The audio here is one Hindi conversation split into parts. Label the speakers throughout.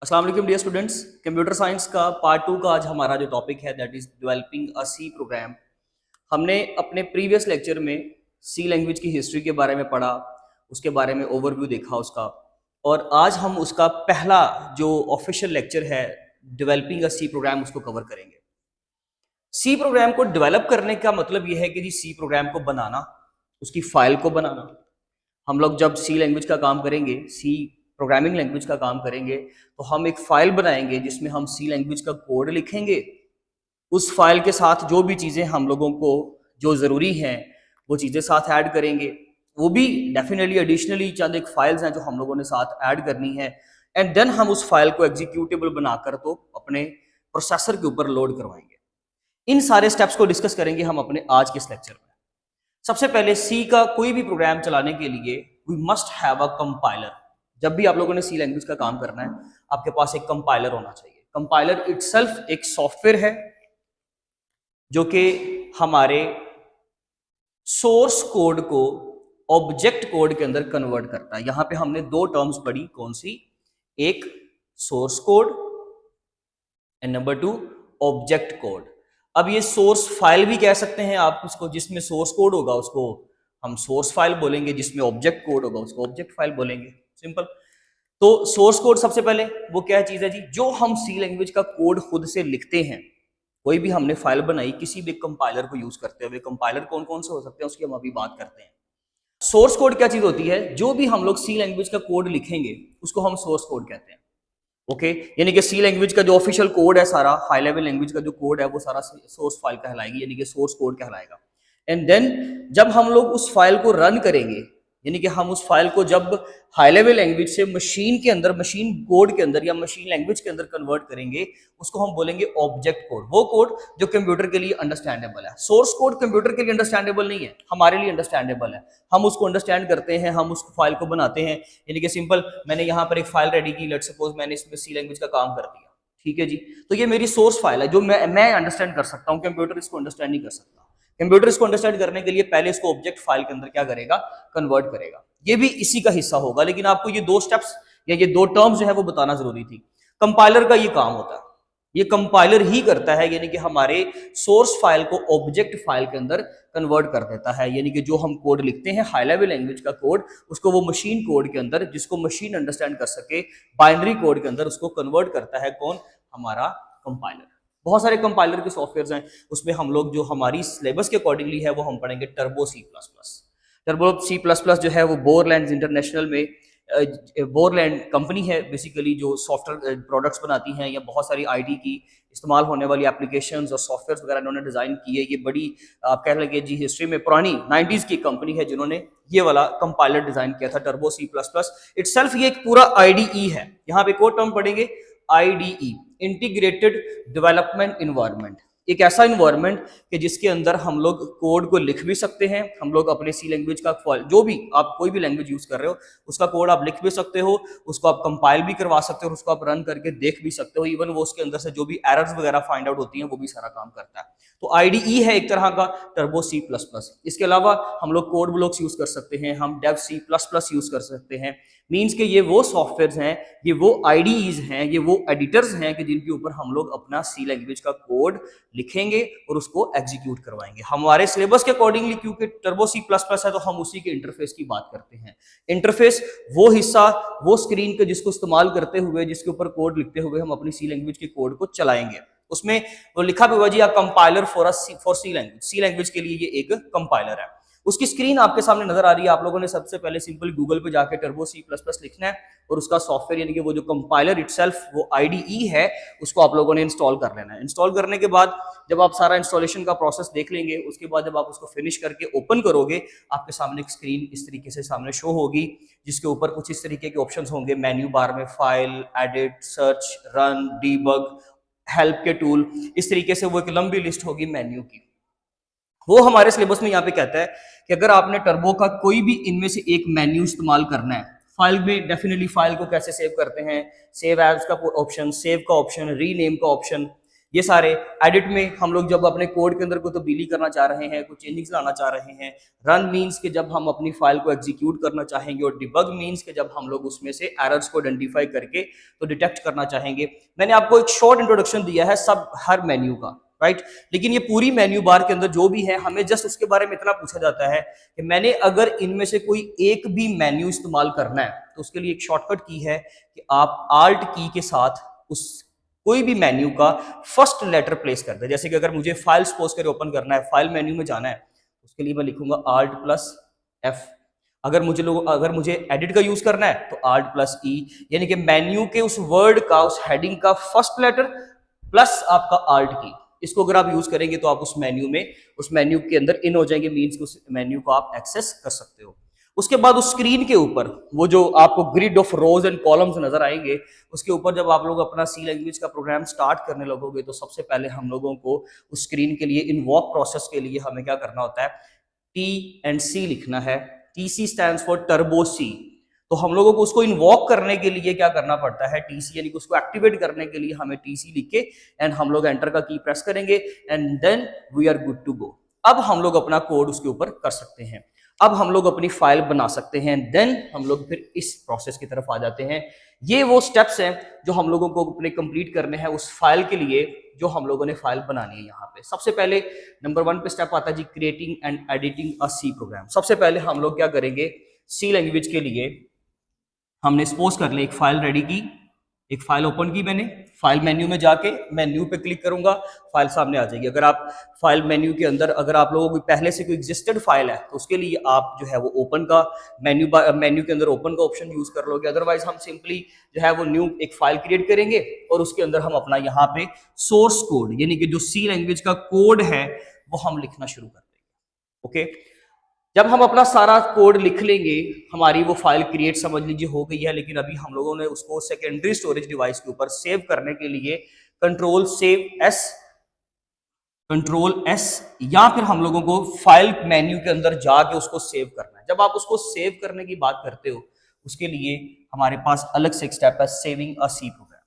Speaker 1: अस्सलाम वालेकुम डियर स्टूडेंट्स। कंप्यूटर साइंस का पार्ट 2 का आज हमारा जो टॉपिक है that is developing a C program. हमने अपने प्रीवियस लेक्चर में सी लैंग्वेज की हिस्ट्री के बारे में पढ़ा, उसके बारे में ओवरव्यू देखा उसका, और आज हम उसका पहला जो ऑफिशियल लेक्चर है डेवलपिंग अ सी प्रोग्राम उसको कवर करेंगे। सी प्रोग्राम को डेवलप करने का मतलब यह है कि जी सी प्रोग्राम को बनाना, उसकी फाइल को बनाना। हम लोग जब सी लैंग्वेज का काम करेंगे, सी प्रोग्रामिंग लैंग्वेज का काम करेंगे, तो हम एक फाइल बनाएंगे जिसमें हम सी लैंग्वेज का कोड लिखेंगे। उस फाइल के साथ जो भी चीज़ें हम लोगों को जो ज़रूरी हैं वो चीज़ें साथ ऐड करेंगे। वो भी डेफिनेटली एडिशनली चंद एक फाइल्स हैं जो हम लोगों ने साथ ऐड करनी है, एंड देन हम उस फाइल को एग्जीक्यूटेबल बनाकर तो अपने प्रोसेसर के ऊपर लोड करवाएंगे। इन सारे स्टेप्स को डिस्कस करेंगे हम अपने आज के इस लेक्चर में। सबसे पहले सी का कोई भी प्रोग्राम चलाने के लिए we must have a compiler. जब भी आप लोगों ने सी लैंग्वेज का काम करना है, आपके पास एक कंपाइलर होना चाहिए। कंपाइलर इटसेल्फ एक सॉफ्टवेयर है जो कि हमारे सोर्स कोड को ऑब्जेक्ट कोड के अंदर कन्वर्ट करता है। यहां पे हमने दो टर्म्स पढ़ी, कौन सी? एक source code and number 2 object code. अब ये सोर्स फाइल भी कह सकते हैं आप उसको, जिसमें सोर्स कोड होगा उसको हम सोर्स फाइल बोलेंगे, जिसमें ऑब्जेक्ट कोड होगा उसको ऑब्जेक्ट फाइल बोलेंगे। सिंपल। तो सोर्स कोड सबसे पहले वो क्या चीज है जी? जो हम सी लैंग्वेज का कोड खुद से लिखते हैं। कोई भी हमने फाइल बनाई किसी भी कंपाइलर को यूज करते हुए, कंपाइलर कौन कौन से हो सकते हैं उसकी हम अभी बात करते हैं। सोर्स कोड क्या चीज होती है? जो भी हम लोग सी लैंग्वेज का कोड लिखेंगे उसको हम सोर्स कोड कहते हैं। ओके, यानी कि सी लैंग्वेज का जो ऑफिशियल कोड है सारा, हाई लेवल लैंग्वेज का जो कोड है वो सारा सोर्स फाइल कहलाएगी, यानी कि सोर्स कोड कहलाएगा। एंड देन जब हम लोग उस फाइल को रन करेंगे, यानी कि हम उस फाइल को जब हाई लेवल लैंग्वेज से मशीन के अंदर, मशीन कोड के अंदर या मशीन लैंग्वेज के अंदर कन्वर्ट करेंगे, उसको हम बोलेंगे ऑब्जेक्ट कोड। वो कोड जो कंप्यूटर के लिए अंडरस्टैंडेबल है। सोर्स कोड कंप्यूटर के लिए अंडरस्टैंडेबल नहीं है, हमारे लिए अंडरस्टैंडेबल है। हम उसको अंडरस्टैंड करते हैं, हम उस फाइल को बनाते हैं। यानी कि सिंपल, मैंने यहाँ पर एक फाइल रेडी की, लेट्स सपोज मैंने इसमें सी लैंग्वेज का काम कर दिया, ठीक है जी। तो ये मेरी सोर्स फाइल है जो मैं अंडरस्टैंड कर सकता हूँ, कंप्यूटर इसको अंडरस्टैंड नहीं कर सकता। कंप्यूटर इसको अंडरस्टैंड करने के लिए पहले इसको ऑब्जेक्ट फाइल के अंदर क्या करेगा? कन्वर्ट करेगा। ये भी इसी का हिस्सा होगा, लेकिन आपको ये दो स्टेप्स या ये दो टर्म्स जो है वो बताना जरूरी थी। कंपाइलर का ये काम होता है, ये कंपाइलर ही करता है, यानी कि हमारे सोर्स फाइल को ऑब्जेक्ट फाइल के अंदर कन्वर्ट कर देता है। यानी कि जो हम कोड लिखते हैं हाई लेवल लैंग्वेज का कोड, उसको वो मशीन कोड के अंदर, जिसको मशीन अंडरस्टैंड कर सके, बाइनरी कोड के अंदर उसको कन्वर्ट करता है कौन? हमारा कंपाइलर। बहुत सारे कंपाइलर के सॉफ्टवेयर हैं, उसमें हम लोग जो हमारी सिलेबस के अकॉर्डिंगली है वो हम पढ़ेंगे Turbo C plus plus. Turbo C plus plus जो है वो बोरलैंड इंटरनेशनल में, बोरलैंड कंपनी है बेसिकली जो सॉफ्टवेयर प्रोडक्ट्स बनाती हैं, या बहुत सारी आईटी की इस्तेमाल होने वाली एप्लीकेशंस और सॉफ्टवेयर वगैरह इन्होंने डिजाइन की है। ये बड़ी आप कह लगे जी हिस्ट्री में पुरानी 90s की कंपनी है जिन्होंने ये वाला कंपाइलर डिजाइन किया था, Turbo C plus plus. Itself ये एक पूरा आईडीई है। यहाँ पे एक और टर्म पढ़ेंगे, आईडीई, इंटीग्रेटेड डेवलपमेंट इन्वायरमेंट। एक ऐसा इन्वायरमेंट कि जिसके अंदर हम लोग कोड को लिख भी सकते हैं, हम लोग अपने सी लैंग्वेज का जो भी आप कोई भी लैंग्वेज यूज कर रहे हो उसका कोड आप लिख भी सकते हो, उसको आप कंपाइल भी करवा सकते हो और उसको आप रन करके देख भी सकते हो। इवन वो उसके अंदर से जो भी एरर्स वगैरह फाइंड आउट होती हैं वो भी सारा काम करता है। तो आईडीई है एक तरह का टर्बो सी प्लस प्लस। इसके अलावा हम लोग कोड ब्लॉक्स यूज कर सकते हैं, हम Dev C plus plus use कर सकते हैं। मीन्स के ये वो सॉफ्टवेयर हैं, ये वो आईडीईज हैं, ये वो एडिटर्स हैं कि जिनके ऊपर हम लोग अपना सी लैंग्वेज का कोड लिखेंगे और उसको एग्जीक्यूट करवाएंगे हमारे सिलेबस के अकॉर्डिंगली। क्योंकि टर्बो सी प्लस प्लस है तो हम उसी के इंटरफेस की बात करते हैं। इंटरफेस वो हिस्सा, वो स्क्रीन के जिसको इस्तेमाल करते हुए, जिसके ऊपर कोड लिखते हुए हम अपनी सी लैंग्वेज के कोड को चलाएंगे। उसमें वो लिखा भी हुआ जी compiler for C language. C language के लिए ये एक कंपाइलर है। उसकी स्क्रीन आपके सामने नजर आ रही है। आप लोगों ने सबसे पहले सिंपल गूगल पे जाके टर्बो सी प्लस प्लस लिखना है और उसका सॉफ्टवेयर यानी कि वो जो कंपाइलर इटसेल्फ वो आईडीई है उसको आप लोगों ने इंस्टॉल कर लेना है। इंस्टॉल करने के बाद जब आप सारा इंस्टॉलेशन का प्रोसेस देख लेंगे, उसके बाद जब आप उसको फिनिश करके ओपन करोगे, आपके सामने एक स्क्रीन इस तरीके से सामने शो होगी, जिसके ऊपर कुछ इस तरीके के ऑप्शंस होंगे। मेन्यू बार में file, edit, search, run, debug, help के टूल, इस तरीके से वो एक लंबी लिस्ट होगी मेन्यू की। वो हमारे सिलेबस में यहाँ पे कहता है कि अगर आपने टर्बो का कोई भी इनमें से एक मेन्यू इस्तेमाल करना है, फाइल में डेफिनेटली फाइल को कैसे सेव करते हैं, सेव एज का ऑप्शन, सेव का ऑप्शन, रीनेम का ऑप्शन, ये सारे एडिट में हम लोग जब अपने कोड के अंदर कोई तब्दीली करना चाह रहे हैं, कुछ चेंजिंग्स लाना चाह रहे हैं। रन मीन्स के जब हम अपनी फाइल को एग्जीक्यूट करना चाहेंगे, और डिबग मीन्स के जब हम लोग उसमें से एरर्स को आइडेंटिफाई करके तो डिटेक्ट करना चाहेंगे। मैंने आपको एक शॉर्ट इंट्रोडक्शन दिया है सब हर मेन्यू का, राइट। लेकिन ये पूरी मेन्यू बार के अंदर जो भी है, हमें जस्ट उसके बारे में इतना पूछा जाता है कि मैंने अगर इनमें से कोई एक भी मेन्यू इस्तेमाल करना है तो उसके लिए एक शॉर्टकट की है कि आप आल्ट की के साथ उस कोई भी मेन्यू का फर्स्ट लेटर प्लेस कर दे। जैसे कि अगर मुझे फाइल सपोज कर ओपन करना है, फाइल मेन्यू में जाना है, उसके लिए मैं लिखूंगा आल्ट प्लस एफ। अगर मुझे एडिट का यूज करना है तो आल्ट प्लस ई, यानी कि मेन्यू के उस वर्ड का, उस हेडिंग का फर्स्ट लेटर प्लस आपका आल्ट की। इसको अगर आप यूज करेंगे तो आप उस मेन्यू के अंदर इन हो जाएंगे, मीन्स उस मेन्यू को आप एक्सेस कर सकते हो। उसके बाद उस स्क्रीन के ऊपर वो जो आपको grid of rose and columns नजर आएंगे, उसके ऊपर जब आप लोग अपना सी लैंग्वेज का प्रोग्राम स्टार्ट करने लगोगे तो सबसे पहले हम लोगों को उस स्क्रीन के लिए इन्वॉक प्रोसेस के लिए हमें क्या करना होता है, टी एंड सी लिखना है। टीसी स्टैंड्स फॉर टर्बो सी। तो हम लोगों को उसको इन्वॉक करने के लिए क्या करना पड़ता है, टीसी, यानी कि उसको एक्टिवेट करने के लिए हमें टीसी लिख के एंड हम लोग एंटर का की प्रेस करेंगे and then we are good to go. अब हम लोग अपना कोड उसके ऊपर कर सकते हैं। अब हम लोग अपनी फाइल बना सकते हैं। देन हम लोग फिर इस प्रोसेस की तरफ आ जाते हैं। ये वो स्टेप्स हैं जो हम लोगों को अपने कंप्लीट करने हैं उस फाइल के लिए जो हम लोगों ने फाइल बनानी है। यहाँ पे सबसे पहले नंबर 1 पे स्टेप आता है जी, creating and editing a C program. सबसे पहले हम लोग क्या करेंगे, सी लैंग्वेज के लिए हमने सपोज कर ले एक फाइल रेडी की, एक फाइल ओपन की मैंने। फाइल मेन्यू में जाके मेन्यू पे क्लिक करूंगा, फाइल सामने आ जाएगी। अगर आप फाइल मेन्यू के अंदर अगर आप लोगों को पहले से कोई एग्जिस्टेड फाइल है तो उसके लिए आप जो है वो ओपन का मेन्यू के अंदर ओपन का ऑप्शन यूज कर लोगे। अदरवाइज हम सिंपली जो है वो न्यू एक फाइल क्रिएट करेंगे और उसके अंदर हम अपना यहाँ पे सोर्स कोड, यानी कि जो सी लैंग्वेज का कोड है वो हम लिखना शुरू कर देंगे। ओके, जब हम अपना सारा कोड लिख लेंगे, हमारी वो फाइल क्रिएट समझ लीजिए हो गई है। लेकिन अभी हम लोगों ने उसको सेकेंडरी स्टोरेज डिवाइस के ऊपर सेव करने के लिए कंट्रोल एस या फिर हम लोगों को फाइल मेन्यू के अंदर जाके उसको सेव करना है। जब आप उसको सेव करने की बात करते हो उसके लिए हमारे पास अलग से एक स्टेप है, सेविंग अ सी प्रोग्राम।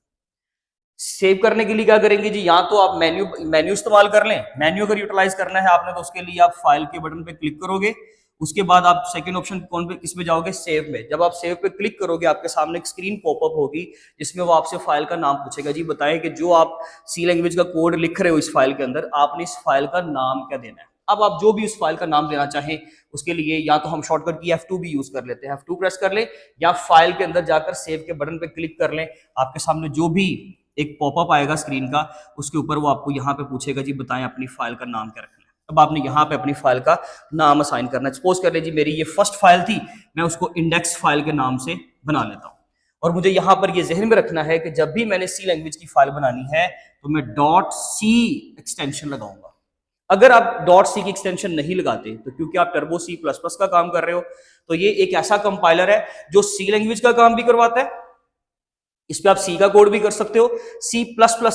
Speaker 1: सेव करने के लिए क्या करेंगे जी, या तो आप मेन्यू इस्तेमाल कर लें। मेन्यू अगर यूटिलाइज करना है आपने तो उसके लिए आप फाइल के बटन पे क्लिक करोगे, उसके बाद आप सेकंड ऑप्शन कौन पे किस में जाओगे, सेव में। जब आप सेव पे क्लिक करोगे आपके सामने एक स्क्रीन पॉपअप होगी जिसमें वो आपसे फाइल का नाम पूछेगा। जी बताएं कि जो आप सी लैंग्वेज का कोड लिख रहे हो इस फाइल के अंदर, आपने इस फाइल का नाम क्या देना है। अब आप जो भी उस फाइल का नाम देना चाहें उसके लिए या तो हम शॉर्टकट की F2 भी यूज कर लेते हैं, F2 प्रेस कर ले, या फाइल के अंदर जाकर सेव के बटन पे क्लिक कर लें। आपके सामने जो भी एक पॉपअप आएगा स्क्रीन का, उसके ऊपर वो आपको यहाँ पे पूछेगा जी बताएं अपनी फाइल का नाम क्या रखना है। अब आपने यहाँ पे अपनी फाइल का नाम असाइन करना है। सपोज कर ले जी मेरी ये फर्स्ट फाइल थी, मैं उसको इंडेक्स फाइल के नाम से बना लेता हूँ। और मुझे यहाँ पर ये जहन में रखना है कि जब भी मैंने सी लैंग्वेज की फाइल बनानी है तो मैं .c एक्सटेंशन लगाऊंगा। अगर आप .c की एक्सटेंशन नहीं लगाते तो क्योंकि आप टर्बो C++ का काम कर रहे हो, तो ये एक ऐसा कंपाइलर है जो सी लैंग्वेज का काम भी करवाता है। इस पे आप सी का कोड भी कर सकते हो, C++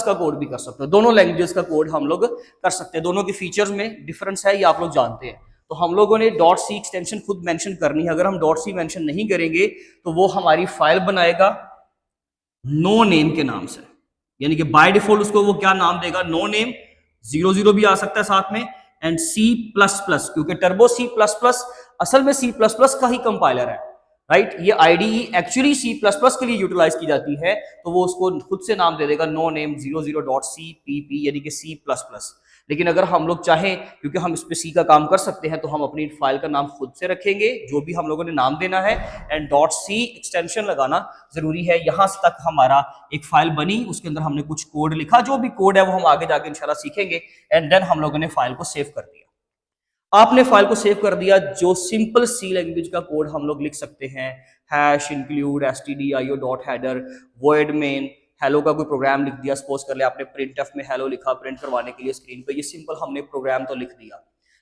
Speaker 1: का कोड भी कर सकते हो। दोनों लैंग्वेजेस का कोड हम लोग कर सकते हैं। दोनों के फीचर्स में डिफरेंस है, ये आप लोग जानते हैं। तो हम लोगों ने .c एक्सटेंशन खुद मेंशन करनी है। अगर हम .c मेंशन नहीं करेंगे तो वो हमारी फाइल बनाएगा नो नेम के नाम से, यानी कि बाय डिफॉल्ट उसको वो क्या नाम देगा, नो नेम, 00 भी आ सकता है साथ में, एंड C++, क्योंकि टर्बो C++ असल में C++ का ही कंपाइलर है, राइट। ये आईडीई एक्चुअली C++ के लिए यूटिलाइज की जाती है, तो वो उसको खुद से नाम दे देगा नो नेम 00.cpp, यानी कि C++। लेकिन अगर हम लोग चाहें, क्योंकि हम इस पे सी का काम कर सकते हैं, तो हम अपनी फाइल का नाम खुद से रखेंगे जो भी हम लोगों ने नाम देना है, एंड .c एक्सटेंशन लगाना जरूरी है। यहां तक हमारा एक फाइल बनी, उसके अंदर हमने कुछ कोड लिखा, जो भी कोड है वो हम आगे जाके इंशाल्लाह सीखेंगे, एंड देन हम लोगों ने फाइल को सेव कर दिया। आपने फाइल को सेव कर दिया, जो सिंपल सी लैंग्वेज का कोड हम लोग लिख सकते हैं, hash include stdio.header void main, hello का कोई प्रोग्राम लिख दिया। सपोज कर ले आपने printf में हेलो लिखा प्रिंट करवाने के लिए स्क्रीन पे, ये सिंपल हमने प्रोग्राम तो लिख दिया।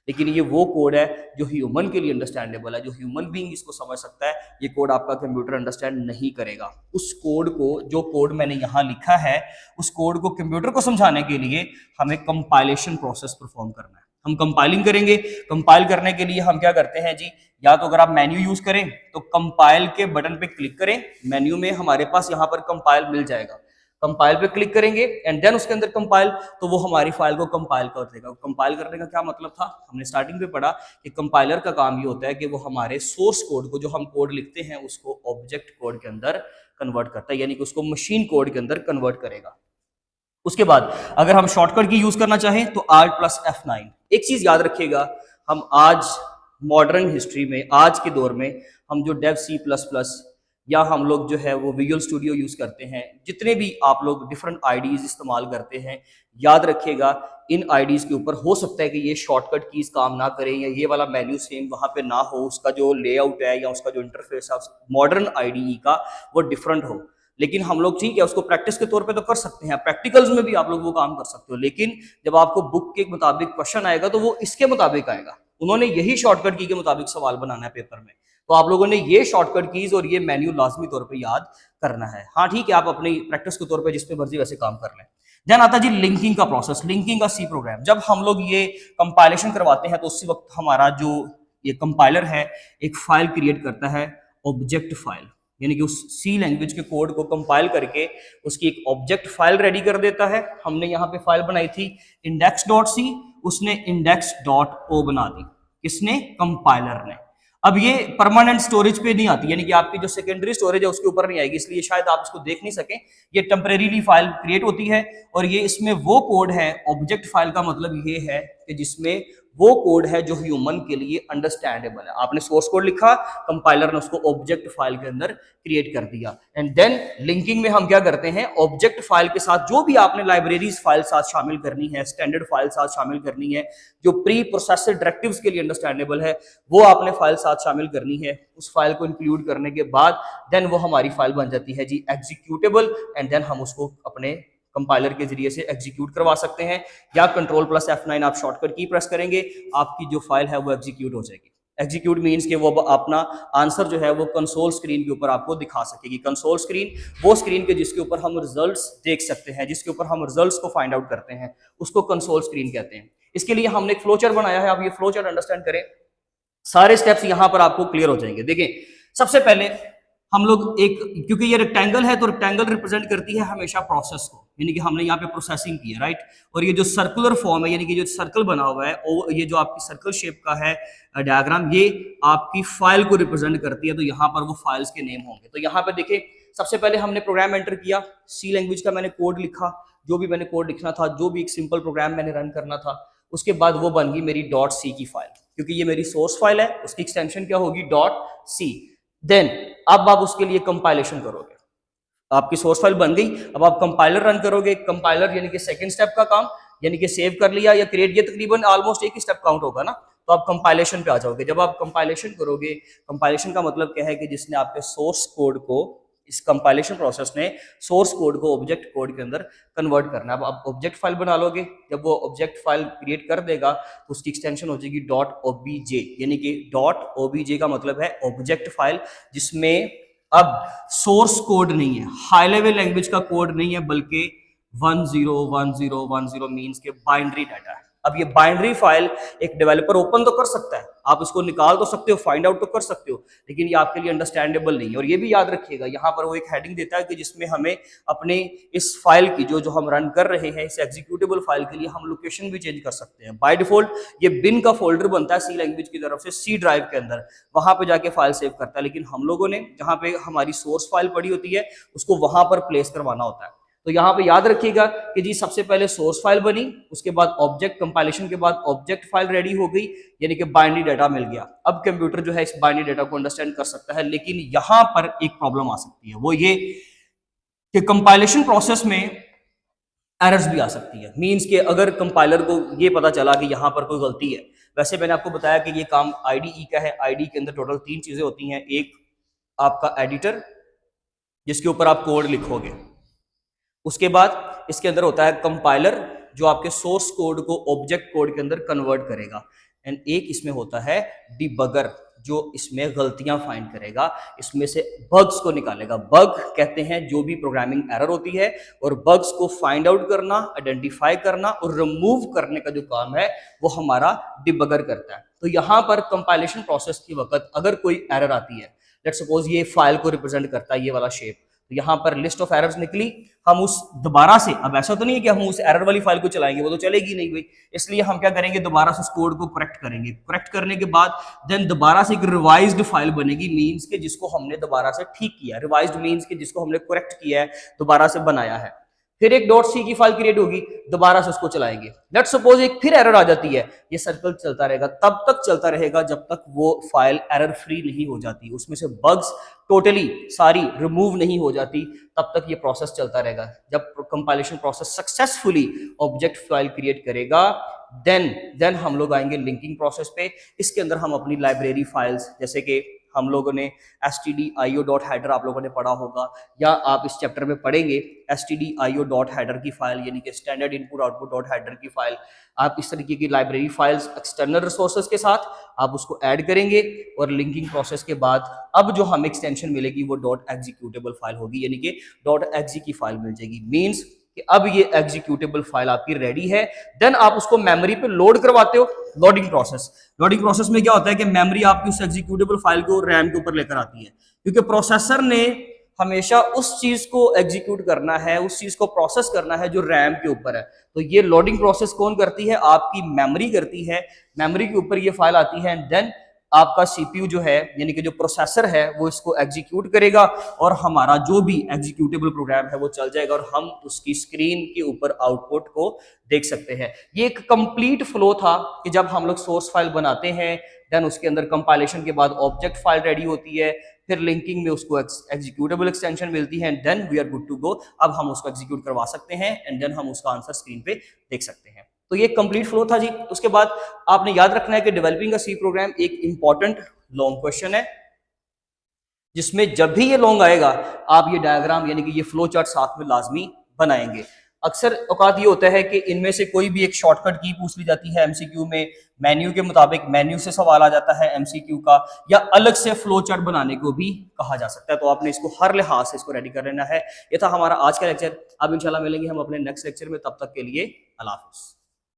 Speaker 1: लेकिन ये वो कोड है जो ह्यूमन के लिए अंडरस्टैंडेबल है, जो ह्यूमन बीइंग इसको समझ सकता है। ये कोड आपका कंप्यूटर अंडरस्टैंड नहीं करेगा। उस कोड को, जो कोड मैंने यहाँ लिखा है, उस कोड को कंप्यूटर को समझाने के लिए हमें कंपाइलेशन प्रोसेस परफॉर्म करना है। हम कंपाइलिंग करेंगे। कंपाइल करने के लिए हम क्या करते हैं जी, या तो अगर आप मेन्यू यूज करें तो कंपाइल के बटन पे क्लिक करें, मेन्यू में हमारे पास यहाँ पर कंपाइल मिल जाएगा। कंपाइल पे क्लिक करेंगे एंड देन उसके अंदर कंपाइल, तो वो हमारी फाइल को कंपाइल कर देगा। कंपाइल करने का क्या मतलब था, हमने स्टार्टिंग में पढ़ा कि कंपाइलर का काम ये होता है कि वो हमारे सोर्स कोड को, जो हम कोड लिखते हैं, उसको ऑब्जेक्ट कोड के अंदर कन्वर्ट करता है, यानी कि उसको मशीन कोड के अंदर कन्वर्ट करेगा। उसके बाद अगर हम शॉर्टकट की यूज करना चाहें तो Alt+F9। एक चीज याद रखिएगा, हम आज मॉडर्न हिस्ट्री में, आज के दौर में, हम जो डेव C++ या हम लोग जो है वो विजुअल स्टूडियो यूज करते हैं, जितने भी आप लोग डिफरेंट आईडीज इस्तेमाल करते हैं, याद रखिएगा इन आईडीज के ऊपर हो सकता है कि ये शॉर्टकट कीज काम ना करें या ये वाला मेन्यू सेम वहां पे ना हो, उसका जो लेआउट है या उसका जो इंटरफेस है मॉडर्न आईडीई का वो डिफरेंट हो। लेकिन हम लोग ठीक है उसको प्रैक्टिस के तौर पे तो कर सकते हैं, प्रैक्टिकल्स में भी आप लोग वो काम कर सकते हो, लेकिन जब आपको बुक के मुताबिक क्वेश्चन आएगा तो वो इसके मुताबिक आएगा। उन्होंने यही शॉर्टकट की के मुताबिक सवाल बनाना है पेपर में, तो आप लोगों ने ये शॉर्टकट कीज और ये मेन्यू लाजमी तौर पे याद करना है। हाँ ठीक है, आप अपनी प्रैक्टिस के तौर पे जिस पे मर्जी वैसे काम कर लें। देन आता जी लिंकिंग का प्रोसेस, लिंकिंग का सी प्रोग्राम। जब हम लोग ये कंपाइलेशन करवाते हैं तो उसी वक्त हमारा जो ये कंपाइलर है एक फाइल क्रिएट करता है, ऑब्जेक्ट फाइल, यानी कि उस सी लैंग्वेज के कोड को कंपाइल करके उसकी एक ऑब्जेक्ट फाइल रेडी कर देता है। हमने यहाँ पे फाइल बनाई थी index.c, उसने index.o बना दी, किसने, कंपाइलर ने। अब ये परमानेंट स्टोरेज पे नहीं आती, यानी कि आपकी जो सेकेंडरी स्टोरेज है उसके ऊपर नहीं आएगी, इसलिए शायद आप इसको देख नहीं सकें। ये टेम्परेरीली फाइल क्रिएट होती है और ये इसमें वो कोड है, ऑब्जेक्ट फाइल का मतलब ये है कि जिसमें वो कोड है जो ह्यूमन के लिए अंडरस्टैंडेबल है। आपने सोर्स कोड लिखा, कंपाइलर ने उसको ऑब्जेक्ट फाइल के अंदर क्रिएट कर दिया। एंड देन लिंकिंग में हम क्या करते हैं, ऑब्जेक्ट फाइल के साथ जो भी आपने लाइब्रेरीज फाइल साथ शामिल करनी है, स्टैंडर्ड फाइल साथ शामिल करनी है, जो प्री प्रोसेस्ड डायरेक्टिव्स के लिए अंडरस्टैंडेबल है, वो आपने फाइल साथ शामिल करनी है। उस फाइल को इंक्लूड करने के बाद देन वो हमारी फाइल बन जाती है जी एग्जीक्यूटेबल, एंड देन हम उसको अपने कंपाइलर के जरिए से एग्जीक्यूट करवा सकते हैं, या Ctrl+F9 आप शॉर्टकट की प्रेस करेंगे, आपकी जो फाइल है वो एग्जीक्यूट हो जाएगी। एग्जीक्यूट मीन्स कि वो अपना आंसर जो है वो कंसोल स्क्रीन के ऊपर आपको दिखा सकेगी। कंसोल स्क्रीन वो स्क्रीन के जिसके ऊपर हम रिजल्ट्स देख सकते हैं, जिसके ऊपर हम रिजल्ट्स को फाइंड आउट करते हैं, उसको कंसोल स्क्रीन कहते हैं। इसके लिए हमने एक फ्लोचार्ट बनाया है, आप ये फ्लोचार्ट अंडरस्टैंड करें, सारे स्टेप्स यहां पर आपको क्लियर हो जाएंगे। देखिए सबसे पहले हम लोग एक, क्योंकि ये रेक्टेंगल है तो रेक्टेंगल रिप्रेजेंट करती है हमेशा प्रोसेस को, यानी कि हमने यहाँ पे प्रोसेसिंग की है, राइट। और ये जो सर्कुलर फॉर्म है, यानी कि जो सर्कल बना हुआ है, और ये जो आपकी सर्कल शेप का है डायग्राम, ये आपकी फाइल को रिप्रेजेंट करती है, तो यहाँ पर वो फाइल्स के नेम होंगे। तो यहाँ पे देखिए सबसे पहले हमने प्रोग्राम एंटर किया, सी लैंग्वेज का मैंने कोड लिखा, जो भी मैंने कोड लिखना था, जो भी एक सिंपल प्रोग्राम मैंने रन करना था, उसके बाद वो बन गई मेरी .c की फाइल, क्योंकि ये मेरी सोर्स फाइल है, उसकी एक्सटेंशन क्या होगी, .c। देन अब आप उसके लिए कंपाइलेशन करोगे, आपकी सोर्स फाइल बन गई, अब आप कंपाइलर रन करोगे। कंपाइलर यानी कि सेकंड स्टेप का काम, यानी कि सेव कर लिया या क्रिएट, ये तकरीबन ऑलमोस्ट एक ही स्टेप काउंट होगा ना, तो आप कंपाइलेशन पे आ जाओगे। जब आप कंपाइलेशन करोगे, कंपाइलेशन का मतलब क्या है कि जिसने आपके सोर्स कोड को, इस कंपाइलेशन प्रोसेस ने सोर्स कोड को ऑब्जेक्ट कोड के अंदर कन्वर्ट करना है। अब आप ऑब्जेक्ट फाइल बना लोगे, जब वो ऑब्जेक्ट फाइल क्रिएट कर देगा तो उसकी एक्सटेंशन हो जाएगी .obj, यानी कि .obj का मतलब है ऑब्जेक्ट फाइल, जिसमें अब सोर्स कोड नहीं है, हाई लेवल लैंग्वेज का कोड नहीं है, बल्कि 101010 मीन्स के बाइनरी डाटा है। अब ये बाइनरी फाइल एक डेवलपर ओपन तो कर सकता है, आप इसको निकाल तो सकते हो, फाइंड आउट तो कर सकते हो, लेकिन ये आपके लिए अंडरस्टैंडेबल नहीं है। और ये भी याद रखिएगा, यहाँ पर वो एक हेडिंग देता है कि जिसमें हमें अपने इस फाइल की जो हम रन कर रहे हैं, इस एग्जीक्यूटेबल फाइल के लिए हम लोकेशन भी चेंज कर सकते हैं। बाय डिफॉल्ट ये बिन का फोल्डर बनता है सी लैंग्वेज की तरफ से, सी ड्राइव के अंदर, वहां पे जाके फाइल सेव करता है, लेकिन हम लोगों ने जहां पे हमारी सोर्स फाइल पड़ी होती है उसको वहां पर प्लेस करवाना होता है। तो यहाँ पे याद रखिएगा कि जी सबसे पहले सोर्स फाइल बनी, उसके बाद ऑब्जेक्ट, कंपाइलेशन के बाद ऑब्जेक्ट फाइल रेडी हो गई, यानी कि बाइनरी डाटा मिल गया। अब कंप्यूटर जो है इस बाइनरी डाटा को अंडरस्टैंड कर सकता है, लेकिन यहां पर एक प्रॉब्लम आ सकती है, वो ये कि कंपाइलेशन प्रोसेस में एरर्स भी आ सकती है। मींस कि अगर कंपाइलर को ये पता चला कि यहाँ पर कोई गलती है, वैसे मैंने आपको बताया कि ये काम आईडीई का है। आईडी के अंदर टोटल 3 चीजें होती हैं, एक आपका एडिटर जिसके ऊपर आप कोड लिखोगे, उसके बाद इसके अंदर होता है कंपाइलर जो आपके सोर्स कोड को ऑब्जेक्ट कोड के अंदर कन्वर्ट करेगा, एंड एक इसमें होता है डिबगर जो इसमें गलतियां फाइंड करेगा, इसमें से बग्स को निकालेगा। बग कहते हैं जो भी प्रोग्रामिंग एरर होती है, और बग्स को फाइंड आउट करना, आइडेंटिफाई करना और रिमूव करने का जो काम है वो हमारा डिबगर करता है। तो यहाँ पर कंपाइलेशन प्रोसेस के वक्त अगर कोई एरर आती है, लेट्स सपोज ये फाइल को रिप्रेजेंट करता है ये वाला शेप, तो यहाँ पर लिस्ट ऑफ एरर्स निकली, हम उस दोबारा से, अब ऐसा तो नहीं है कि हम उस एरर वाली फाइल को चलाएंगे, वो तो चलेगी नहीं भाई, इसलिए हम क्या करेंगे, दोबारा से उस कोड को करेक्ट करेंगे। करेक्ट करने के बाद देन दोबारा से एक रिवाइज्ड फाइल बनेगी, मींस के जिसको हमने दोबारा से ठीक किया, रिवाइज्ड मींस के जिसको हमने करेक्ट किया है, दोबारा से बनाया है। फिर एक .c की फाइल क्रिएट होगी, दोबारा से उसको चलाएंगे। लेट्स सपोज एक फिर एरर आ जाती है, ये सर्कल चलता रहेगा, तब तक चलता रहेगा जब तक वो फाइल एरर फ्री नहीं हो जाती, उसमें से बग्स टोटली सारी रिमूव नहीं हो जाती, तब तक ये प्रोसेस चलता रहेगा। जब compilation process successfully object file create करेगा, देन हम लोग आएंगे लिंकिंग प्रोसेस पे। इसके अंदर हम अपनी लाइब्रेरी फाइल्स, जैसे कि हम लोगों ने stdio.header आप लोगों ने पढ़ा होगा, या आप इस चैप्टर में पढ़ेंगे stdio.header की फाइल, यानी कि standard input output dot header की फाइल। आप इस तरीके की लाइब्रेरी फाइल्स एक्सटर्नल रिसोर्सेज के साथ आप उसको ऐड करेंगे, और लिंकिंग प्रोसेस के बाद अब जो हमें एक्सटेंशन मिलेगी वो .executable फाइल होगी, यानी कि .exe की फाइल मिल जाएगी। मीन्स कि अब ये एग्जीक्यूटेबल फाइल आपकी रेडी है। देन आप उसको मेमोरी पे लोड करवाते हो, लोडिंग प्रोसेस। लोडिंग प्रोसेस में क्या होता है कि मेमोरी आपकी उस एग्जीक्यूटेबल फाइल को रैम के ऊपर लेकर आती है, क्योंकि प्रोसेसर ने हमेशा उस चीज को एग्जीक्यूट करना है, उस चीज को प्रोसेस करना है जो रैम के ऊपर है। तो ये लोडिंग प्रोसेस कौन करती है, आपकी मेमोरी करती है। मेमोरी के ऊपर ये फाइल आती है, देन आपका सीपीयू जो है, यानी कि जो प्रोसेसर है, वो इसको एग्जीक्यूट करेगा, और हमारा जो भी एग्जीक्यूटेबल प्रोग्राम है वो चल जाएगा, और हम उसकी स्क्रीन के ऊपर आउटपुट को देख सकते हैं। ये एक कंप्लीट फ्लो था कि जब हम लोग सोर्स फाइल बनाते हैं, देन उसके अंदर कंपाइलेशन के बाद ऑब्जेक्ट फाइल रेडी होती है, फिर लिंकिंग में उसको एग्जीक्यूटेबल एक्सटेंशन मिलती है, then we are good to go. अब हम उसको एग्जीक्यूट करवा सकते हैं, एंड देन हम उसका आंसर स्क्रीन पे देख सकते हैं। तो ये कंप्लीट फ्लो था जी। उसके बाद आपने याद रखना है कि डेवलपिंग अ सी प्रोग्राम एक इंपॉर्टेंट लॉन्ग क्वेश्चन है, जिसमें जब भी ये लॉन्ग आएगा आप ये डायग्राम यानी कि ये फ्लो चार्ट साथ में लाजमी बनाएंगे। अक्सर औकात ये होता है कि इनमें से कोई भी एक शॉर्टकट की पूछ ली जाती है एमसीक्यू में, मेन्यू के मुताबिक मेन्यू से सवाल आ जाता है एमसीक्यू का, या अलग से फ्लो चार्ट बनाने को भी कहा जा सकता है। तो आपने इसको हर लिहाज से इसको रेडी कर लेना है। ये था हमारा आज का लेक्चर। अब इंशाल्लाह मिलेंगे हम अपने नेक्स्ट लेक्चर में, तब तक के लिए अल्लाह हाफिज़।